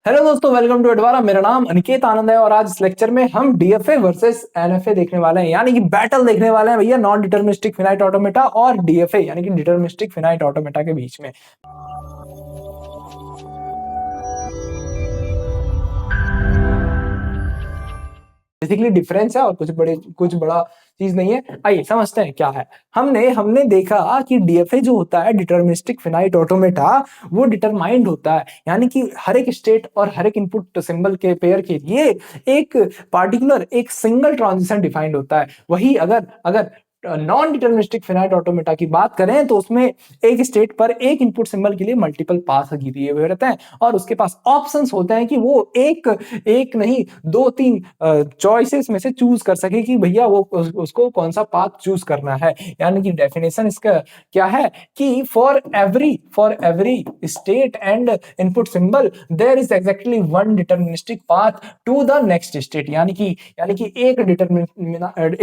Hello दोस्तों, welcome to एडवारा। मेरा नाम अनिकेत आनंद है और आज इस लेक्चर में हम डीएफए वर्सेस एनएफए देखने वाले हैं, यानी कि बैटल देखने वाले हैं भैया, नॉन डिटरमिनिस्टिक फिनाइट ऑटोमेटा और डीएफए यानी कि डिटरमिनिस्टिक फिनाइट ऑटोमेटा के बीच में। बेसिकली डिफरेंस है और कुछ बड़ा चीज नहीं है। आइए समझते हैं क्या है। हमने देखा कि डीएफए जो होता है, डिटरमिनिस्टिक फिनाइट ऑटोमेटा, वो डिटरमाइंड होता है, यानी कि हर एक स्टेट और हर एक इनपुट सिंबल के पेयर के लिए एक पार्टिकुलर एक सिंगल ट्रांजिशन डिफाइंड होता है। वही अगर अगर नॉन डिटरमिनिस्टिक फिनाइट ऑटोमेटा की बात करें तो उसमें एक स्टेट पर एक इनपुट सिंबल के लिए मल्टीपल पाथ दिए हुए रहते हैं और उसके पास ऑप्शंस होते हैं कि वो एक नहीं दो तीन चॉइसेस में से चूज कर सके कि भैया वो उसको कौन सा पाथ चूज करना है। यानी कि डेफिनेशन इसका क्या है कि for every state and input symbol there is exactly one deterministic path to the next state. यानी कि एक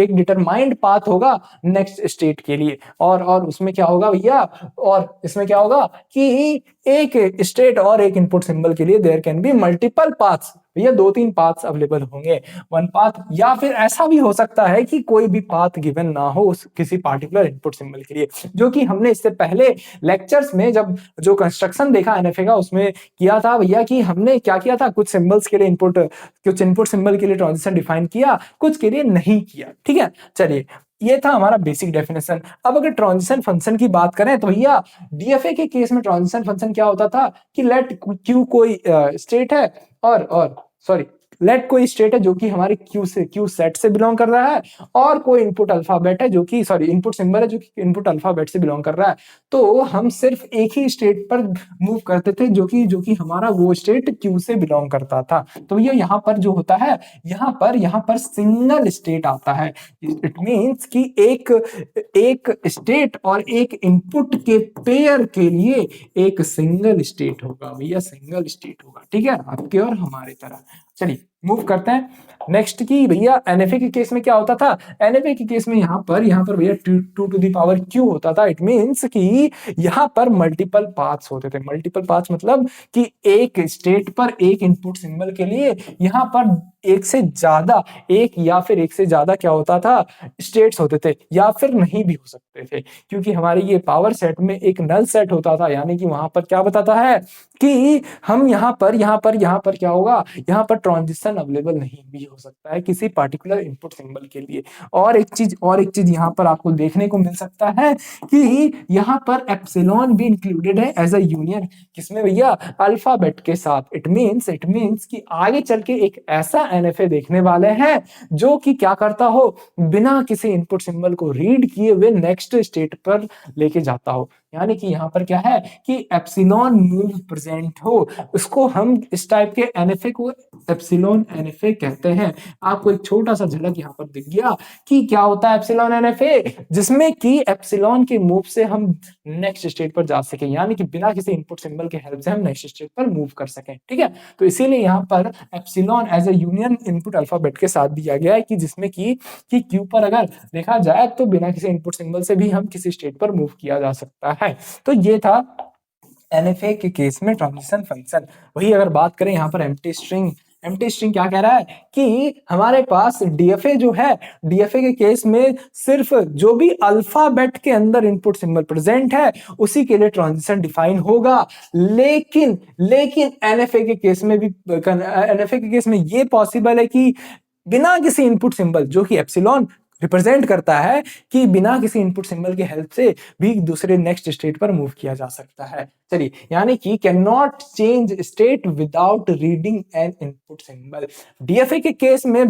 डिटरमाइंड पाथ होगा नेक्स्ट स्टेट के लिए। और उसमें क्या होगा भैया, और इसमें क्या होगा कि एक स्टेट और एक इनपुट सिंबल के लिए there can be multiple paths. भैया दो तीन पाथ्स अवेलेबल होंगे, वन पाथ, या फिर ऐसा भी हो सकता है कि कोई भी पाथ गिवन ना हो उस किसी पार्टिकुलर इनपुट सिंबल के लिए, जो कि हमने इससे पहले लेक्चर्स में जब जो कंस्ट्रक्शन देखा एनएफए का उसमें किया था भैया, कि हमने क्या किया था, कुछ इनपुट सिंबल के लिए ट्रांजिशन डिफाइन किया, कुछ के लिए नहीं किया। ठीक है, चलिए ये था हमारा बेसिक डेफिनेशन। अब अगर ट्रांजिशन फंक्शन की बात करें तो भैया डीएफए के केस में ट्रांजिशन फंक्शन क्या होता था कि लेट क्यू कोई स्टेट है और सॉरी लेट कोई स्टेट है जो कि हमारे क्यू सेट से बिलोंग कर रहा है, और कोई इनपुट अल्फाबेट है जो कि इनपुट सिंबल है जो कि इनपुट अल्फाबेट से बिलोंग कर रहा है। तो हम सिर्फ एक ही स्टेट पर मूव करते थे जो कि हमारा वो स्टेट क्यू से बिलोंग करता था। तो ये यहाँ पर जो होता है, यहाँ पर सिंगल स्टेट आता है। इट मीन्स कि एक स्टेट और एक इनपुट के पेयर के लिए एक सिंगल स्टेट होगा भैया, सिंगल स्टेट होगा। ठीक है, आपके और हमारे तरह। चलिए मूव करते हैं नेक्स्ट की भैया एनएफए के केस में क्या होता था। एनएफए के केस में यहाँ पर भैया two to the power q होता था। इट मीन्स कि यहाँ पर मल्टीपल पाथ्स होते थे। मल्टीपल पाथ्स मतलब कि एक स्टेट पर एक इनपुट सिंबल के लिए यहाँ पर एक से ज्यादा क्या होता था, स्टेट्स होते थे, या फिर नहीं भी हो सकते थे, क्योंकि हमारे ये पावर सेट में एक नल सेट होता था। यानी कि वहां पर क्या बताता है कि हम यहाँ पर क्या होगा, यहाँ पर ट्रांजिशन अवेलेबल नहीं भी हो सकता है किसी पार्टिकुलर इनपुट सिंबल के लिए। और एक चीज यहाँ पर आपको देखने को मिल सकता है कि यहाँ पर एप्सिलॉन भी इंक्लूडेड है एज अ यूनियन, किसमें भैया, अल्फाबेट के साथ। इट मीन्स कि आगे चल के एक ऐसा एनएफए देखने वाले हैं जो कि क्या करता हो, बिना किसी इनपुट सिंबल को रीड किए हुए नेक्स्ट स्टेट पर लेके जाता हो। यानी कि यहाँ पर क्या है कि एप्सिलॉन मूव प्रेजेंट हो, उसको हम इस टाइप के एनएफए को एप्सिलॉन एनएफए कहते हैं। आपको एक छोटा सा झलक यहाँ पर दिख गया कि क्या होता है एप्सिलॉन एनएफए, जिसमें कि एप्सिलॉन के मूव से हम नेक्स्ट स्टेट पर जा सके, यानी कि बिना किसी इनपुट सिंबल के हेल्प से हम नेक्स्ट स्टेट पर मूव कर सकें। ठीक है, तो इसीलिए यहाँ पर epsilon as a union input alphabet के साथ दिया गया है, कि जिसमें कि क्यू पर अगर देखा जाए तो बिना किसी इनपुट सिंबल से भी हम किसी स्टेट पर मूव किया जा सकता है। तो ये था एनएफए के केस में ट्रांजिशन फंक्शन। वही अगर बात करें यहाँ पर एम्प्टी स्ट्रिंग क्या कह रहा है कि हमारे पास डीएफए जो है, डीएफए के केस में सिर्फ जो भी अल्फाबेट के अंदर इनपुट सिंबल प्रेजेंट है उसी के लिए ट्रांजिशन डिफाइन होगा। लेकिन एनएफए के केस में ये पॉसिबल है कि बिना किसी इनपुट सिंबल, जो कि एप्सिलॉन रिप्रेजेंट करता है, कि बिना किसी इनपुट सिंबल के हेल्प से भी दूसरे नेक्स्ट स्टेट पर मूव किया जा सकता है। चलिए, यानी कि can not change state without reading an input symbol. DFA के केस में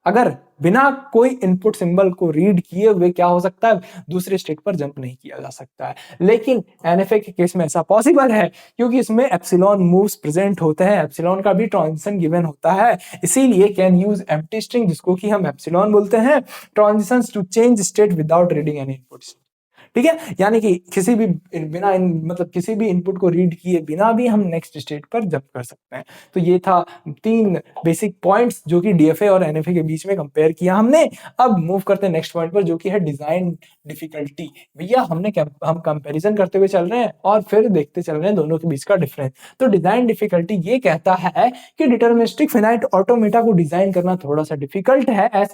अगर बिना कोई इनपुट सिंबल को रीड किए हुए क्या हो सकता है, दूसरे स्टेट पर जंप नहीं किया जा सकता है। लेकिन एनएफए के केस में ऐसा पॉसिबल है, क्योंकि इसमें एप्सिलॉन मूव्स प्रेजेंट होते हैं, एप्सिलॉन का भी ट्रांजिशन गिवन होता है। इसीलिए कैन यूज एम्प्टी स्ट्रिंग, जिसको कि हम एप्सिलॉन बोलते हैं, transitions to change state without reading any input. ठीक है, यानी कि किसी भी बिना मतलब किसी भी इनपुट को रीड किए बिना भी हम नेक्स्ट स्टेट पर जंप कर सकते हैं। तो ये था 3 बेसिक पॉइंट्स जो कि डीएफए और एनएफए के बीच में कंपेयर किया हमने। अब मूव करते हैं नेक्स्ट पॉइंट पर जो कि है डिजाइन डिफिकल्टी। भैया हम कंपैरिजन करते हुए चल रहे हैं और फिर देखते चल रहे हैं दोनों के बीच का डिफरेंस। तो डिजाइन डिफिकल्टी ये कहता है कि डिटरमिनिस्टिक फिनाइट ऑटोमेटा को डिजाइन करना थोड़ा सा डिफिकल्ट है एज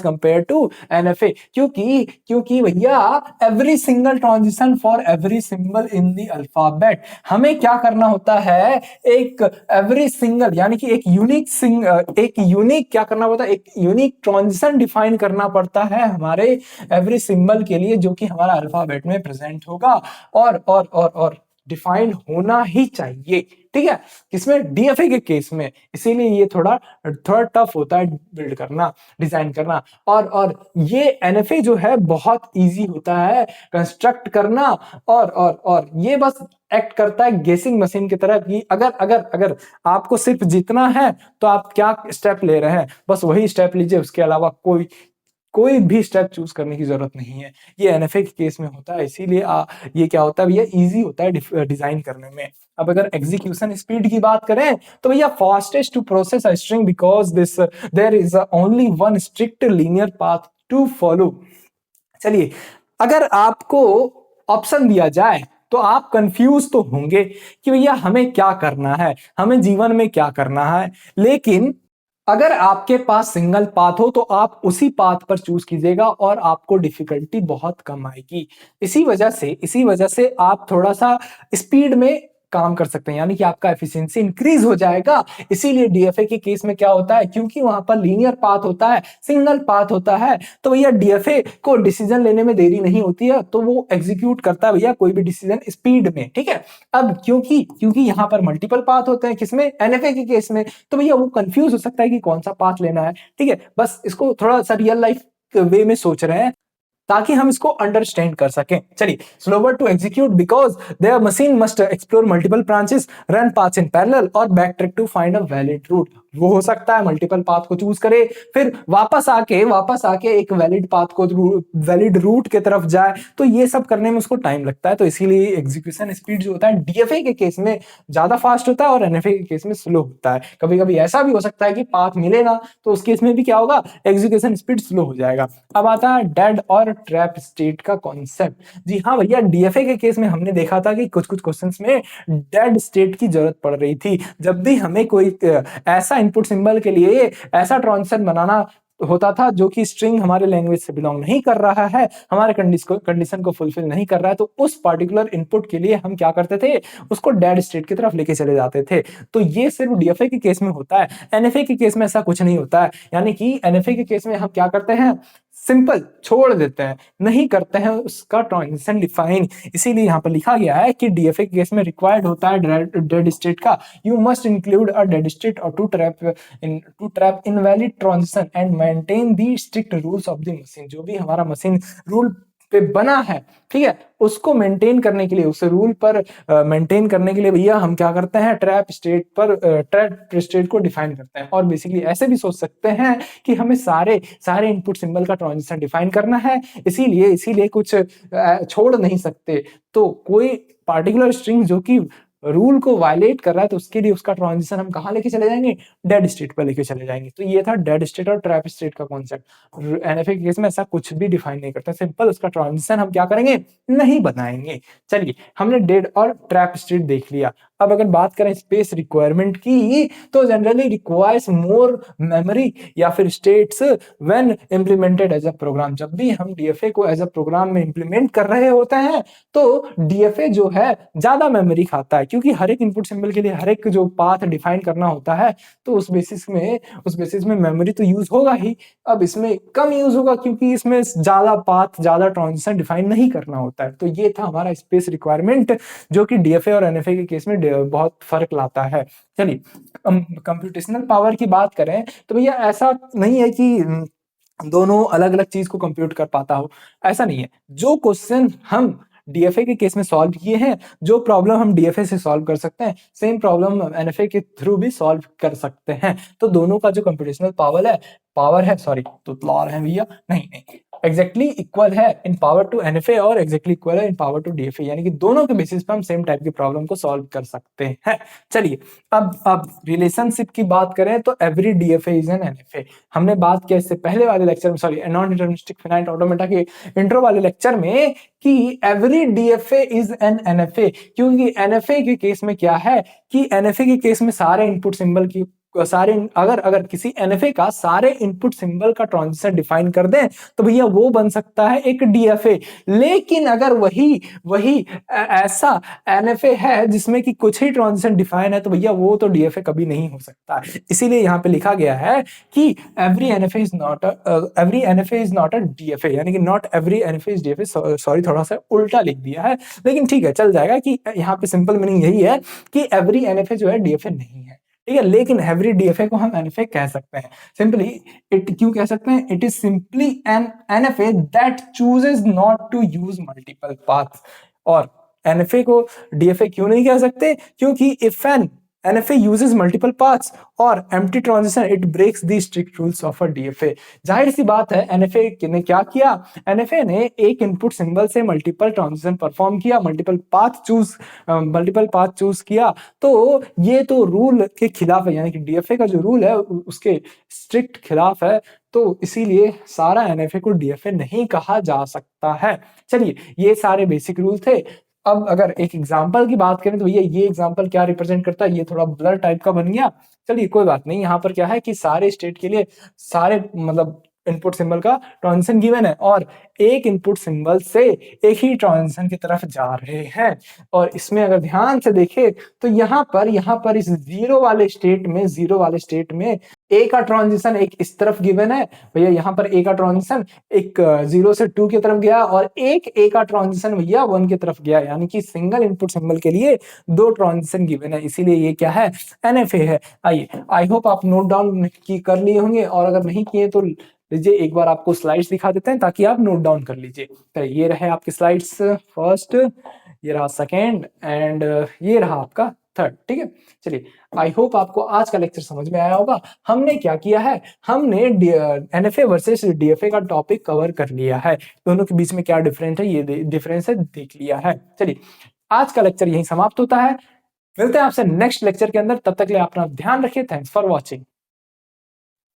कंपेयर टू एनएफए, क्योंकि भैया every single transition for every symbol in the alphabet, हमें क्या करना होता है, एक एवरी सिंगल यानी कि एक यूनिक क्या करना होता है, एक यूनिक ट्रांजिशन डिफाइन करना पड़ता है हमारे एवरी सिंबल के लिए जो कि हमारा अल्फाबेट में प्रेजेंट होगा और डिफाइंड होना ही चाहिए। ठीक है, किसमें, डीएफए के केस में। इसीलिए ये थोड़ा टफ होता है बिल्ड करना, डिजाइन करना। और ये एनएफए जो है बहुत इजी होता है कंस्ट्रक्ट करना। और ये बस एक्ट करता है गेसिंग मशीन की तरह कि अगर आपको सिर्फ जीतना है तो आप क्या स्टेप ले रहे हैं, बस वही स्टेप लीजिए, उसके अलावा कोई भी स्टेप चूज करने की जरूरत नहीं है। ये एनएफए के केस में होता है, इसीलिए ये क्या होता है भैया, इजी होता है डिजाइन करने में। अब अगर एग्जीक्यूशन स्पीड की बात करें तो भैया fastest to process a string because there is only one strict linear path to follow. चलिए, अगर आपको ऑप्शन दिया जाए तो आप कंफ्यूज तो होंगे कि भैया हमें क्या करना है, हमें जीवन में क्या करना है। लेकिन अगर आपके पास सिंगल पाथ हो तो आप उसी पाथ पर चूज कीजिएगा और आपको डिफिकल्टी बहुत कम आएगी। इसी वजह से आप थोड़ा सा स्पीड में काम कर सकते हैं, यानी कि आपका एफिशिएंसी इंक्रीज हो जाएगा। इसीलिए डीएफए के केस में क्या होता है, क्योंकि वहां पर लीनियर पाथ होता है, सिंगल पाथ होता है, तो भैया डीएफए को डिसीजन लेने में देरी नहीं होती है, तो वो एग्जीक्यूट करता है भैया कोई भी डिसीजन स्पीड में। ठीक है, अब क्योंकि यहां पर मल्टीपल पाथ होते हैं, किसमें, एनएफए के केस में, तो भैया वो कंफ्यूज हो सकता है कि कौन सा पाथ लेना है। ठीक है, बस इसको थोड़ा सा रियल लाइफ वे में सोच रहे हैं ताकि हम इसको अंडरस्टैंड कर सकें। चलिए, slower to execute because there machine must explore multiple branches, run paths in parallel और backtrack to find a valid route. वो हो सकता है मल्टीपल पाथ को चूज करे, फिर वापस आके एक वैलिड पाथ को वैलिड रूट के तरफ जाए, तो ये सब करने में उसको टाइम लगता है। तो इसीलिए एग्जीक्यूशन स्पीड जो होता है डीएफए के केस में ज्यादा फास्ट होता है और एनएफए के केस में स्लो होता है। कभी कभी ऐसा भी हो सकता है कि पाथ मिले ना, तो उस केस में भी क्या होगा, एग्जीक्यूशन स्पीड स्लो हो जाएगा। अब आता है डेड और ट्रैप स्टेट का कॉन्सेप्ट। जी हाँ भैया, डीएफए के केस में हमने देखा था कि कुछ क्वेश्चंस में डेड स्टेट की जरूरत पड़ रही थी। जब भी हमें कोई ऐसा इनपुट सिंबल के लिए ऐसा ट्रांजिशन बनाना होता था जो कि स्ट्रिंग हमारे लैंग्वेज से बिलोंग नहीं कर रहा है, हमारे कंडीशन को फुलफिल नहीं कर रहा है, तो उस पर्टिकुलर इनपुट के लिए हम क्या करते थे, उसको डेड स्टेट की तरफ लेके चले जाते थे। तो ये सिर्फ डीएफए के केस में होता है, एनएफए के केस में ऐसा कुछ नहीं होता है। यानी कि एनएफए के केस में हम क्या करते हैं, सिंपल छोड़ देते हैं, नहीं करते हैं उसका ट्रांजिशन डिफाइन। इसीलिए यहां पर लिखा गया है कि डीएफए के केस में रिक्वायर्ड होता है डेड स्टेट का, you must include a dead state और to trap invalid transition and maintain the strict rules of the machine. जो भी हमारा मशीन रूल पे बना है, ठीक है, उसको मेंटेन करने के लिए, उस रूल पर मेंटेन करने के लिए भैया हम क्या करते हैं, ट्रैप स्टेट को डिफाइन करते हैं। और बेसिकली ऐसे भी सोच सकते हैं कि हमें सारे इनपुट सिंबल का ट्रांजिशन डिफाइन करना है, इसीलिए कुछ छोड़ नहीं सकते। तो कोई पार्टिकुलर स्ट्रिंग जो कि रूल को वायलेट कर रहा है तो उसके लिए उसका ट्रांजिशन हम कहां लेके चले जाएंगे, डेड स्टेट पर लेके चले जाएंगे। तो ये था डेड स्टेट और ट्रैप स्टेट का कॉन्सेप्ट। एनएफए के केस में ऐसा कुछ भी डिफाइन नहीं करता, सिंपल उसका ट्रांजिशन हम क्या करेंगे, नहीं बनाएंगे। चलिए, हमने डेड और ट्रैप स्टेट देख लिया। अब अगर बात करें स्पेस रिक्वायरमेंट की, तो जनरली रिक्वायर्स मोर मेमोरी या फिर states when implemented as a program. जब भी हम डीएफए को एज अ प्रोग्राम में इंप्लीमेंट कर रहे होते हैं तो डीएफए जो है ज्यादा मेमोरी खाता है, क्योंकि हर एक इनपुट सिंबल के लिए हर एक जो पाथ डिफाइन करना होता है, तो उस बेसिस में मेमोरी तो यूज होगा ही। अब इसमें कम यूज होगा क्योंकि इसमें ज्यादा पाथ, ज्यादा ट्रांजिशन डिफाइन नहीं करना होता है। तो ये था हमारा स्पेस रिक्वायरमेंट, जो कि डीएफए और एनएफए के केस में बहुत फर्क लाता है। चलिए, कंप्यूटेशनल पावर की बात करें तो भैया ऐसा नहीं है कि दोनों अलग अलग चीज को कंप्यूट कर पाता हो, ऐसा नहीं है। जो क्वेश्चन हम डीएफए के केस में सॉल्व किए हैं, जो प्रॉब्लम हम डीएफए से सॉल्व कर सकते हैं, सेम प्रॉब्लम एनएफए के थ्रू भी सॉल्व कर सकते हैं। तो दोनों का जो कंप्यूटेशनल पावर है, तो लॉ है भैया, नहीं, एग्जैक्टली इक्वल है इन पावर टू एनएफए और एग्जैक्टली इक्वल है इन पावर टू डीएफए, यानी कि दोनों के बेसिस पे हम सेम टाइप की प्रॉब्लम को सॉल्व कर सकते हैं। चलिए अब रिलेशनशिप की बात करें तो every DFA is an NFA. हमने बात किया इससे पहले वाले लेक्चर में, sorry non deterministic finite automata के इंट्रो वाले लेक्चर में, कि every DFA is an NFA, क्योंकि एनएफए के केस में क्या है कि एनएफए के केस में सारे इनपुट सिंबल की सारे अगर किसी एनएफए का सारे इनपुट सिंबल का ट्रांजिशन डिफाइन कर दें तो भैया वो बन सकता है एक डीएफए। लेकिन अगर वही ऐसा एनएफए है जिसमें कि कुछ ही ट्रांजिशन डिफाइन है तो भैया वो तो डीएफए कभी नहीं हो सकता। इसीलिए यहाँ पे लिखा गया है कि every NFA is not a DFA, यानी कि not every NFA is DFA. Sorry थोड़ा सा उल्टा लिख दिया है, लेकिन ठीक है चल जाएगा कि यहाँ पे सिंपल मीनिंग यही है कि एवरी एनएफए जो है डीएफए नहीं है, ठीक है। लेकिन एवरी डीएफए को हम एनएफए कह सकते हैं। सिंपली इट क्यों कह सकते हैं? It is simply an NFA that chooses not to use multiple paths. और एनएफए को डीएफए क्यों नहीं कह सकते? क्योंकि if an NFA uses multiple paths और empty transition, it breaks the strict rules of a DFA। जाहिर सी बात है NFA ने क्या किया? NFA ने एक इनपुट सिंबल से मल्टीपल ट्रांजिशन परफॉर्म किया, मल्टीपल पाथ चूज किया, तो ये तो रूल के खिलाफ है, यानी कि DFA का जो रूल है उसके स्ट्रिक्ट खिलाफ है, तो इसीलिए सारा NFA को DFA नहीं कहा जा सकता है। चलिए ये सारे बेसिक रूल थे। अब अगर एक एग्जांपल की बात करें तो भैया ये एग्जांपल क्या रिप्रेजेंट करता है? ये थोड़ा ब्लर टाइप का बन गया, चलिए कोई बात नहीं। यहाँ पर क्या है कि सारे स्टेट के लिए सारे मतलब इनपुट सिंबल का ट्रांजिशन गिवन है और एक इनपुट सिंबल से एक ही ट्रांजिशन की तरफ जा रहे हैं। और इसमें अगर ध्यान से देखें तो यहाँ पर इस जीरो वाले स्टेट में ए का ट्रांजिशन एक इस तरफ गिवन है भैया, यहाँ पर ए का ट्रांजिशन एक 0 से 2 की तरफ गया और एक ए का ट्रांजिशन भैया 1 की तरफ गया, यानी कि सिंगल इनपुट सिंबल के लिए दो ट्रांजिशन गिवन है, इसीलिए ये क्या है? एनएफए है। आइए आई होप आप नोट डाउन कर लिए होंगे, और अगर नहीं किए तो लीजिए एक बार आपको स्लाइड्स दिखा देते हैं ताकि आप नोट डाउन कर लीजिए। तो ये रहे आपके स्लाइड्स फर्स्ट, ये रहा सेकेंड एंड ये रहा आपका थर्ड, ठीक है। चलिए आई होप आपको आज का लेक्चर समझ में आया होगा। हमने क्या किया है? हमने एनएफए वर्सेस डीएफए का टॉपिक कवर कर लिया है, दोनों के बीच में क्या डिफरेंस है ये डिफरेंस है देख लिया है। चलिए आज का लेक्चर यहीं समाप्त होता है, मिलते हैं आपसे नेक्स्ट लेक्चर के अंदर, तब तक के लिए अपना ध्यान रखिए। Thanks for watching.